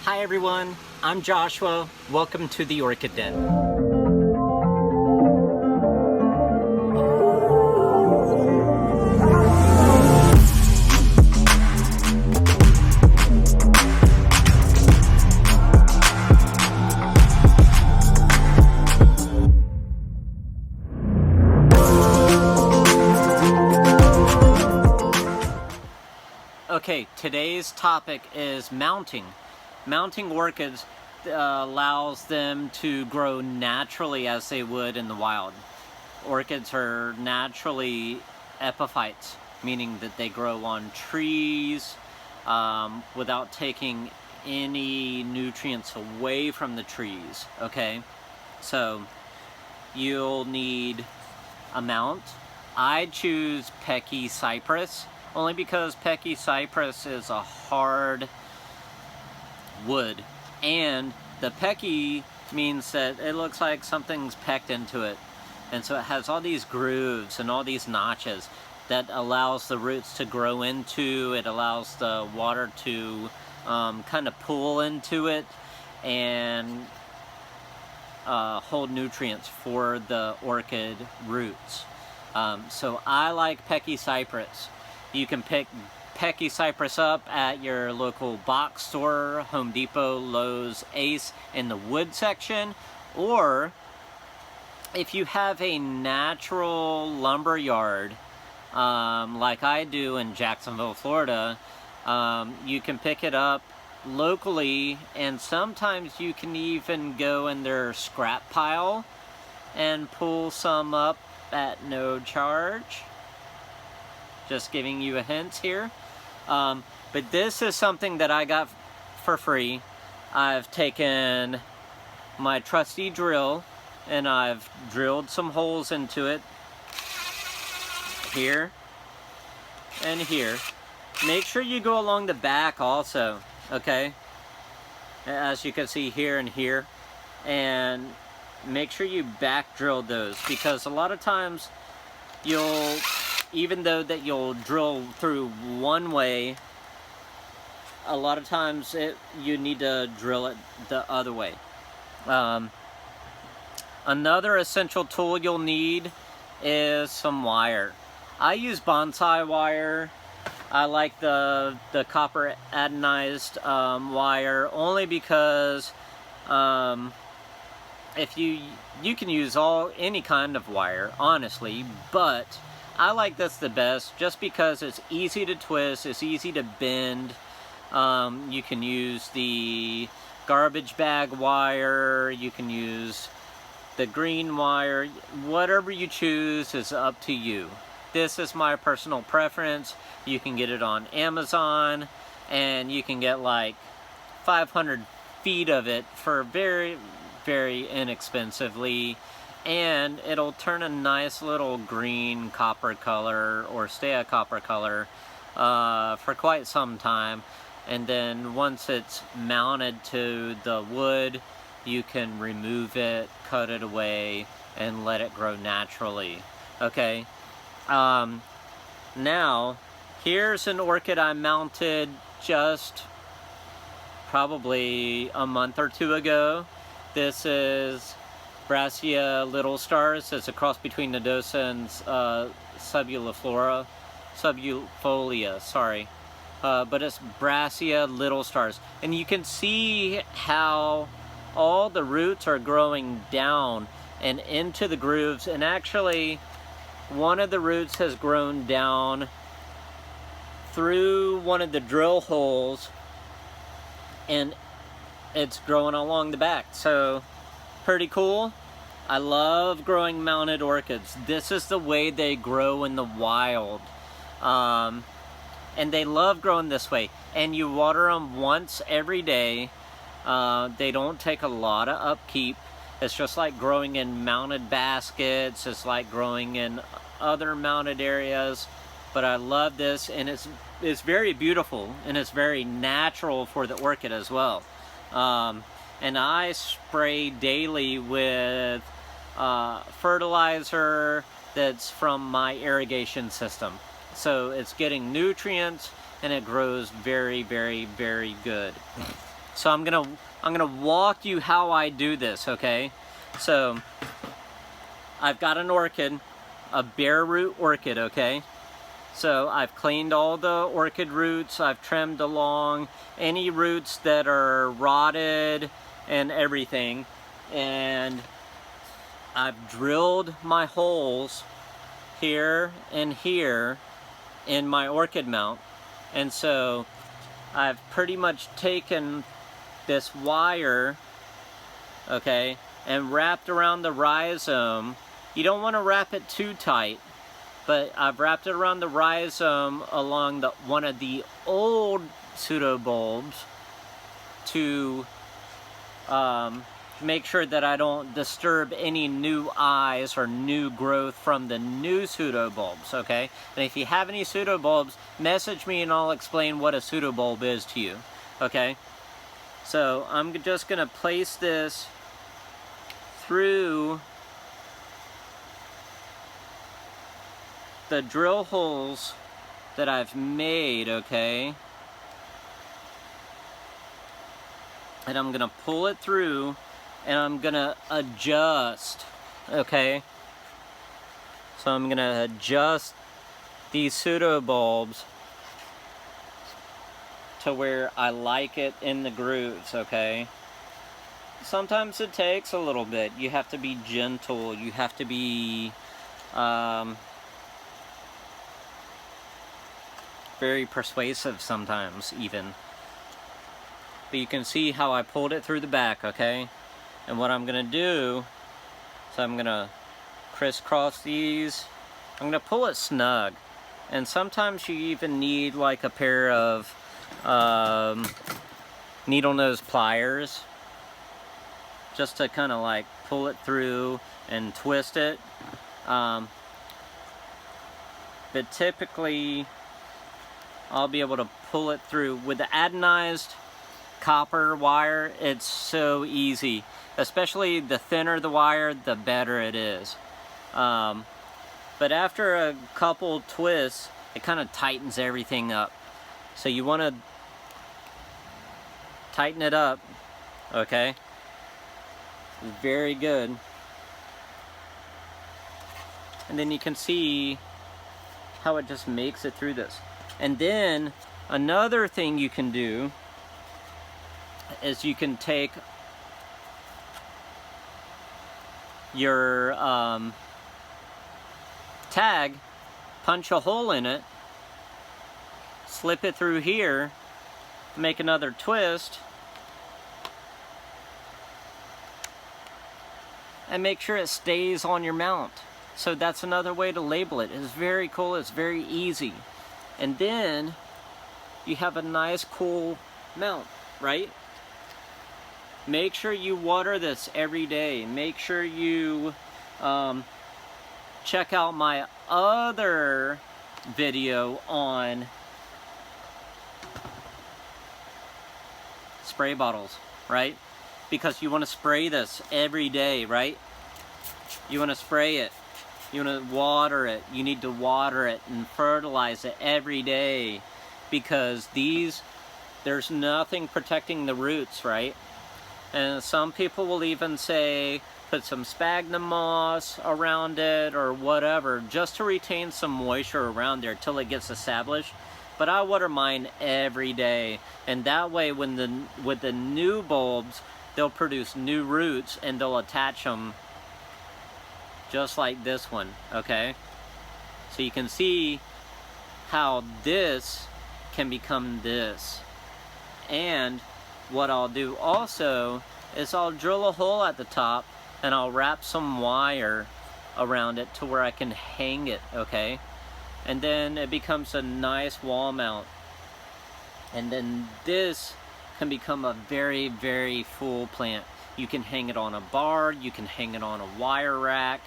Hi everyone, I'm Joshua. Welcome to the Orchid Den. Okay, today's topic is mounting. Mounting orchids allows them to grow naturally as they would in the wild. Orchids are naturally epiphytes, meaning that they grow on trees without taking any nutrients away from the trees, okay? So you'll need a mount. I choose pecky cypress only because pecky cypress is a hard wood, and the pecky means that it looks like something's pecked into it, and so it has all these grooves and all these notches that allows the roots to grow into. It allows the water to kind of pool into it and hold nutrients for the orchid roots. So I like pecky cypress. You can pick pecky cypress up at your local box store, Home Depot, Lowe's, Ace in the wood section, or if you have a natural lumber yard like I do in Jacksonville, Florida, you can pick it up locally, and sometimes you can even go in their scrap pile and pull some up at no charge. Just giving you a hint here. But this is something that I got for free. I've taken my trusty drill and I've drilled some holes into it here and here. Make sure you go along the back also, okay? As you can see here and here. And make sure you back drill those, because a lot of times even though that you'll drill through one way, a lot of times you need to drill it the other way. Another essential tool you'll need is some wire. I use bonsai wire. I like the copper anodized wire only because if you can use any kind of wire, honestly, but I like this the best just because it's easy to twist, it's easy to bend. You can use the garbage bag wire, you can use the green wire, whatever you choose is up to you. This is my personal preference. You can get it on Amazon, and you can get like 500 feet of it for very, very inexpensively. And it'll turn a nice little green copper color, or stay a copper color for quite some time. And then once it's mounted to the wood, you can remove it, cut it away, and let it grow naturally. Okay. Now, here's an orchid I mounted just probably a month or two ago. This is Brassia Little Stars. It's a cross between Nodosa and Subuliflolia, sorry. But it's Brassia Little Stars. And you can see how all the roots are growing down and into the grooves. And actually, one of the roots has grown down through one of the drill holes, and it's growing along the back. So pretty cool. I love growing mounted orchids. This is the way they grow in the wild. And they love growing this way. And you water them once every day. They don't take a lot of upkeep. It's just like growing in mounted baskets. It's like growing in other mounted areas. But I love this, and it's very beautiful, and it's very natural for the orchid as well. And I spray daily with fertilizer that's from my irrigation system. So it's getting nutrients, and it grows very, very, very good. So I'm gonna walk you how I do this, okay? So I've got an orchid, a bare root orchid, okay? So I've cleaned all the orchid roots, I've trimmed along any roots that are rotted and everything, and I've drilled my holes here and here in my orchid mount. And so I've pretty much taken this wire, okay, and wrapped around the rhizome. You don't want to wrap it too tight, but I've wrapped it around the rhizome along one of the old pseudobulbs to make sure that I don't disturb any new eyes or new growth from the new pseudobulbs, okay? And if you have any pseudobulbs, message me and I'll explain what a pseudobulb is to you, okay? So I'm just gonna place this through the drill holes that I've made, okay? And I'm gonna pull it through and I'm gonna adjust, okay? So I'm gonna adjust these pseudobulbs to where I like it in the grooves, okay? Sometimes it takes a little bit. You have to be gentle. You have to be very persuasive sometimes, even. But you can see how I pulled it through the back, okay? And what I'm gonna do, so I'm gonna crisscross these. I'm gonna pull it snug. And sometimes you even need like a pair of needle nose pliers just to kind of like pull it through and twist it. But typically I'll be able to pull it through. With the anodized copper wire, it's so easy. Especially the thinner the wire, the better it is. But after a couple twists, it kind of tightens everything up. So you want to tighten it up, okay? Very good. And then you can see how it just makes it through this. And then another thing you can do is you can take your tag, punch a hole in it, slip it through here, make another twist, and make sure it stays on your mount. So that's another way to label it. It's very cool, it's very easy. And then you have a nice cool mount, right? Make sure you water this every day. Make sure you check out my other video on spray bottles, right? Because you want to spray this every day, right? You want to spray it. You want to water it. You need to water it and fertilize it every day, because there's nothing protecting the roots, right? And some people will even say put some sphagnum moss around it or whatever, just to retain some moisture around there till it gets established. But I water mine every day, and that way with the new bulbs, they'll produce new roots and they'll attach them just like this one, okay? So you can see how this can become this. And what I'll do also is I'll drill a hole at the top and I'll wrap some wire around it to where I can hang it, okay? And then it becomes a nice wall mount. And then this can become a very, very full plant. You can hang it on a bar, you can hang it on a wire rack.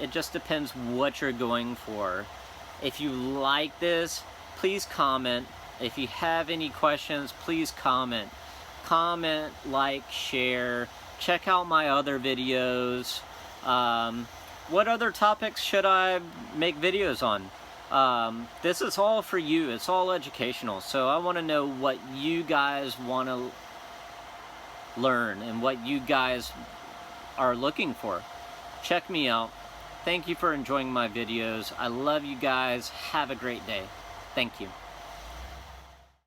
It just depends what you're going for. If you like this, please comment. If you have any questions, please comment. Comment, like, share. Check out my other videos. What other topics should I make videos on? This is all for you. It's all educational. So I want to know what you guys want to learn and what you guys are looking for. Check me out. Thank you for enjoying my videos. I love you guys. Have a great day. Thank you.